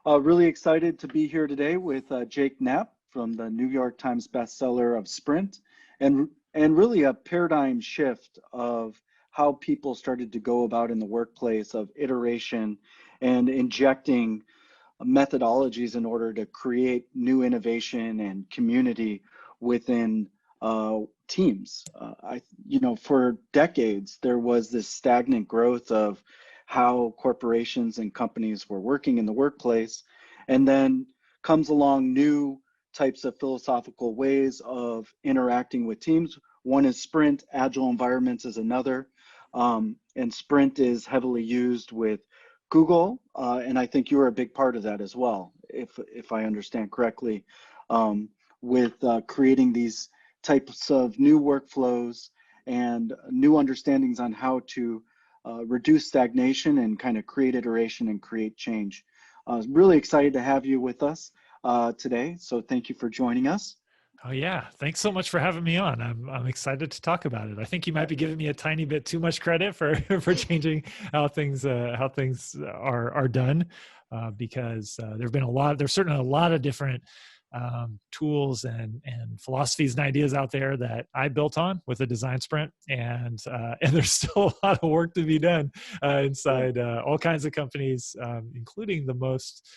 Really excited to be here today with Jake Knapp from the New York Times bestseller of Sprint, and really a paradigm shift of how people started to go about in the workplace of iteration and injecting methodologies in order to create new innovation and community within teams. For decades, there was this stagnant growth of how corporations and companies were working in the workplace, and then comes along new types of philosophical ways of interacting with teams. One is sprint, agile environments is another, and sprint is heavily used with Google, and I think you were a big part of that as well, if I understand correctly, with creating these types of new workflows and new understandings on how to reduce stagnation and kind of create iteration and create change. Really excited to have you with us today, so thank you for joining us. Oh yeah, thanks so much for having me on. I'm excited to talk about it. I think you might be giving me a tiny bit too much credit for for changing how things are done, because there's certainly a lot of different tools and philosophies and ideas out there that I built on with a design sprint, and there's still a lot of work to be done inside all kinds of companies, including the most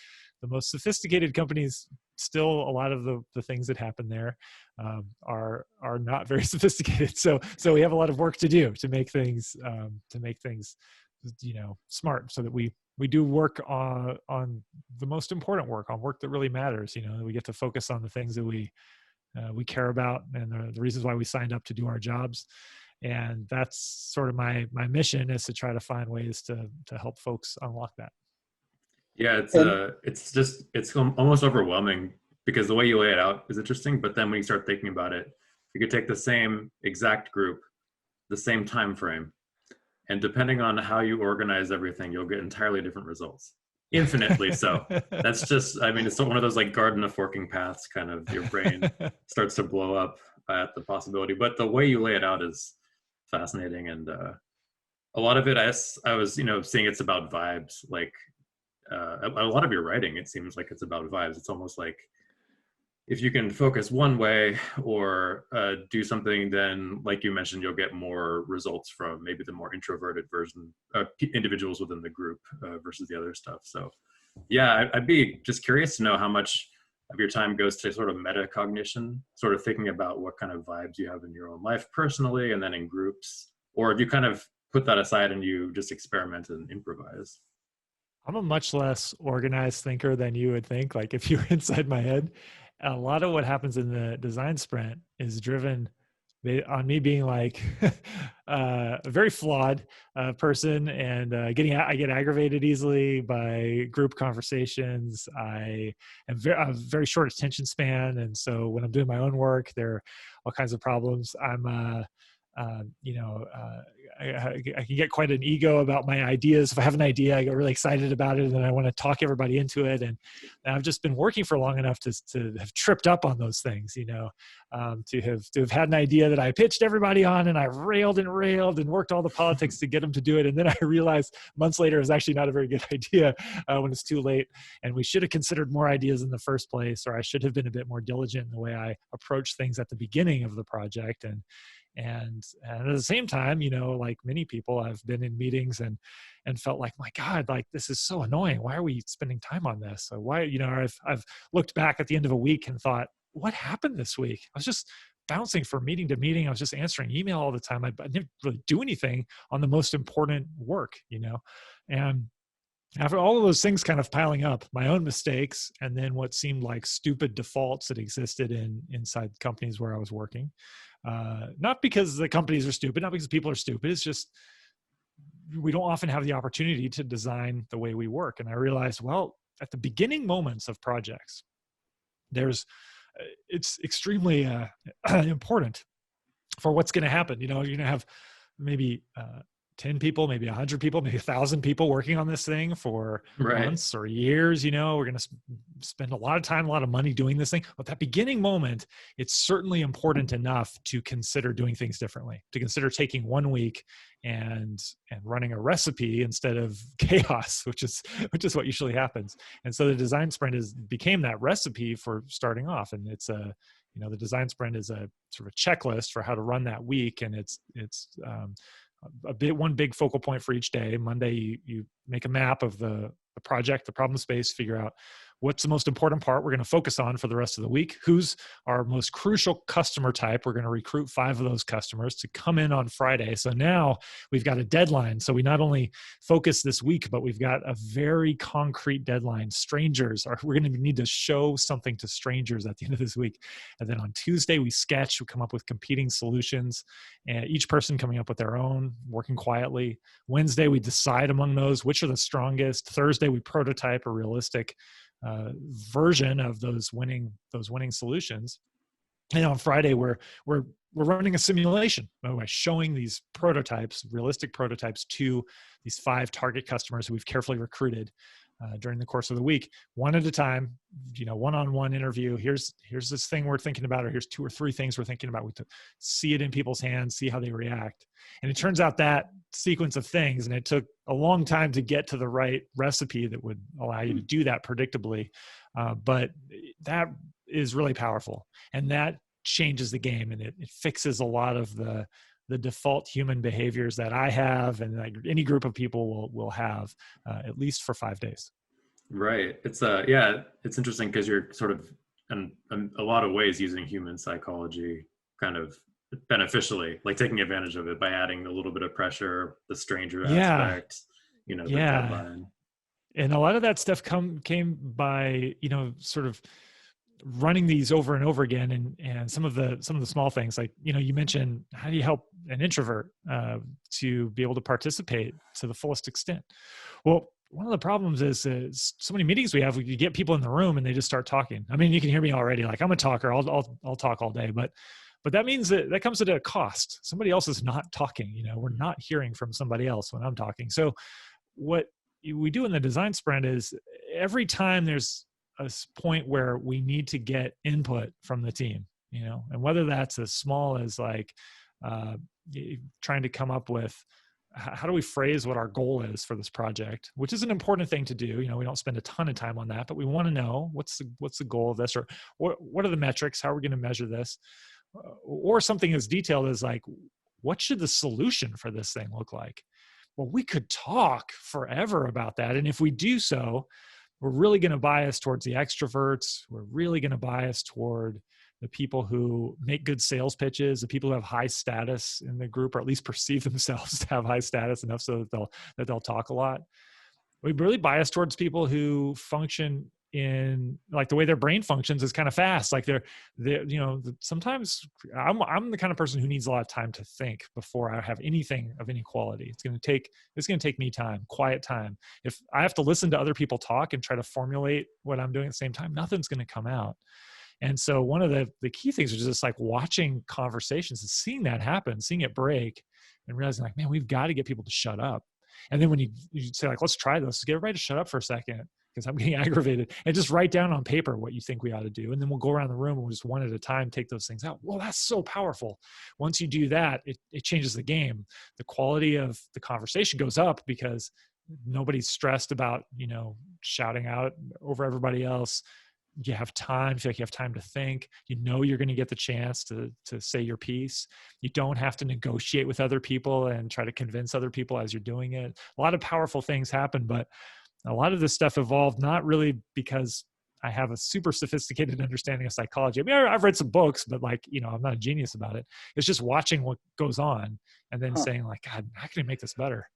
sophisticated companies. Still, a lot of the things that happen there are not very sophisticated. So we have a lot of work to do to make things smart, so that we do work on the most important work, on work that really matters. We get to focus on the things that we care about, and the reasons why we signed up to do our jobs. And that's sort of my mission, is to try to find ways to help folks unlock that. Yeah, And it's almost overwhelming because the way you lay it out is interesting, but then when you start thinking about it, you could take the same exact group, the same time frame, and depending on how you organize everything, you'll get entirely different results. Infinitely so. That's just, I mean, it's one of those like garden of forking paths, kind of your brain starts to blow up at the possibility. But the way you lay it out is fascinating, and a lot of it, I was seeing it's about vibes, like a lot of your writing, it seems like it's about vibes. It's almost like if you can focus one way or do something, then like you mentioned, you'll get more results from maybe the more introverted version individuals within the group versus the other stuff. So yeah, I'd be just curious to know how much of your time goes to sort of metacognition, sort of thinking about what kind of vibes you have in your own life personally and then in groups, or if you kind of put that aside and you just experiment and improvise. I'm a much less organized thinker than you would think. Like, if you're inside my head, a lot of what happens in the design sprint is driven on me being like a very flawed person, and I get aggravated easily by group conversations. I have very short attention span, and so when I'm doing my own work, there are all kinds of problems. I can get quite an ego about my ideas. If I have an idea, I get really excited about it, and I want to talk everybody into it. And I've just been working for long enough to have tripped up on those things, to have had an idea that I pitched everybody on, and I railed and worked all the politics to get them to do it. And then I realized months later it's actually not a very good idea when it's too late. And we should have considered more ideas in the first place, or I should have been a bit more diligent in the way I approach things at the beginning of the project. And at the same time, like many people, I've been in meetings and felt like, my God, like, this is so annoying. Why are we spending time on this? So why, I've looked back at the end of a week and thought, what happened this week? I was just bouncing from meeting to meeting. I was just answering email all the time. I didn't really do anything on the most important work, and after all of those things kind of piling up, my own mistakes, and then what seemed like stupid defaults that existed inside companies where I was working. Not because the companies are stupid, not because people are stupid. It's just we don't often have the opportunity to design the way we work. And I realized, well, at the beginning moments of projects, it's extremely important for what's going to happen. You're going to have maybe 10 people, maybe 100 people, maybe 1,000 people working on this thing for Right. months or years. You know, we're going to spend a lot of time, a lot of money doing this thing. But that beginning moment, it's certainly important enough to consider doing things differently, to consider taking 1 week and running a recipe instead of chaos, which is what usually happens. And so the design sprint became that recipe for starting off. And it's the design sprint is a sort of a checklist for how to run that week. And it's one big focal point for each day. Monday, you make a map of the project, the problem space, figure out what's the most important part we're going to focus on for the rest of the week. Who's our most crucial customer type? We're going to recruit 5 of those customers to come in on Friday. So now we've got a deadline. So we not only focus this week, but we've got a very concrete deadline. We're going to need to show something to strangers at the end of this week. And then on Tuesday, we come up with competing solutions, and each person coming up with their own, working quietly. Wednesday, we decide among those which are the strongest. Thursday, we prototype a realistic version of those winning solutions. And on Friday, we're running a simulation by showing these prototypes, realistic prototypes, to these 5 target customers who we've carefully recruited during the course of the week, one at a time. One-on-one interview. Here's this thing we're thinking about, or here's 2 or 3 things we're thinking about. We see it in people's hands, see how they react. And it turns out that sequence of things, and it took a long time to get to the right recipe that would allow you to do that predictably. But that is really powerful, and that changes the game, and it fixes a lot of the default human behaviors that I have, and like any group of people will have, at least for 5 days. Right. It's interesting because you're sort of in a lot of ways using human psychology kind of beneficially, like taking advantage of it by adding a little bit of pressure, the stranger aspect, the deadline. And a lot of that stuff came by, sort of running these over and over again, and some of the small things, like, you mentioned, how do you help an introvert to be able to participate to the fullest extent? Well, one of the problems is so many meetings we have, you get people in the room and they just start talking. I mean, you can hear me already. Like, I'm a talker. I'll talk all day, but that means that comes at a cost. Somebody else is not talking. We're not hearing from somebody else when I'm talking. So what we do in the design sprint is every time there's a point where we need to get input from the team, and whether that's as small as like trying to come up with how do we phrase what our goal is for this project, which is an important thing to do. We don't spend a ton of time on that, but we want to know what's the goal of this, or what are the metrics? How are we going to measure this? Or something as detailed as like, what should the solution for this thing look like? Well, we could talk forever about that. And if we do so, we're really going to bias towards the extroverts. We're really going to bias toward the people who make good sales pitches, the people who have high status in the group, or at least perceive themselves to have high status enough so that they'll talk a lot. We really bias towards people who function in, like, the way their brain functions is kind of fast. Like they're sometimes I'm the kind of person who needs a lot of time to think before I have anything of any quality. It's going to take me time, quiet time. If I have to listen to other people talk and try to formulate what I'm doing at the same time, nothing's going to come out. And so one of the key things is just like watching conversations and seeing that happen, seeing it break, and realizing, like, man, we've got to get people to shut up. And then when you say, like, let's try this, get everybody to shut up for a second, because I'm getting aggravated, and just write down on paper what you think we ought to do. And then we'll go around the room and we'll just one at a time take those things out. Well, that's so powerful. Once you do that, it changes the game. The quality of the conversation goes up because nobody's stressed about, shouting out over everybody else. You have time, feel like you have time to think. You're going to get the chance to say your piece. You don't have to negotiate with other people and try to convince other people as you're doing it. A lot of powerful things happen, but a lot of this stuff evolved not really because I have a super sophisticated understanding of psychology. I mean, I've read some books, but I'm not a genius about it. It's just watching what goes on and then saying, like, God, how can I make this better?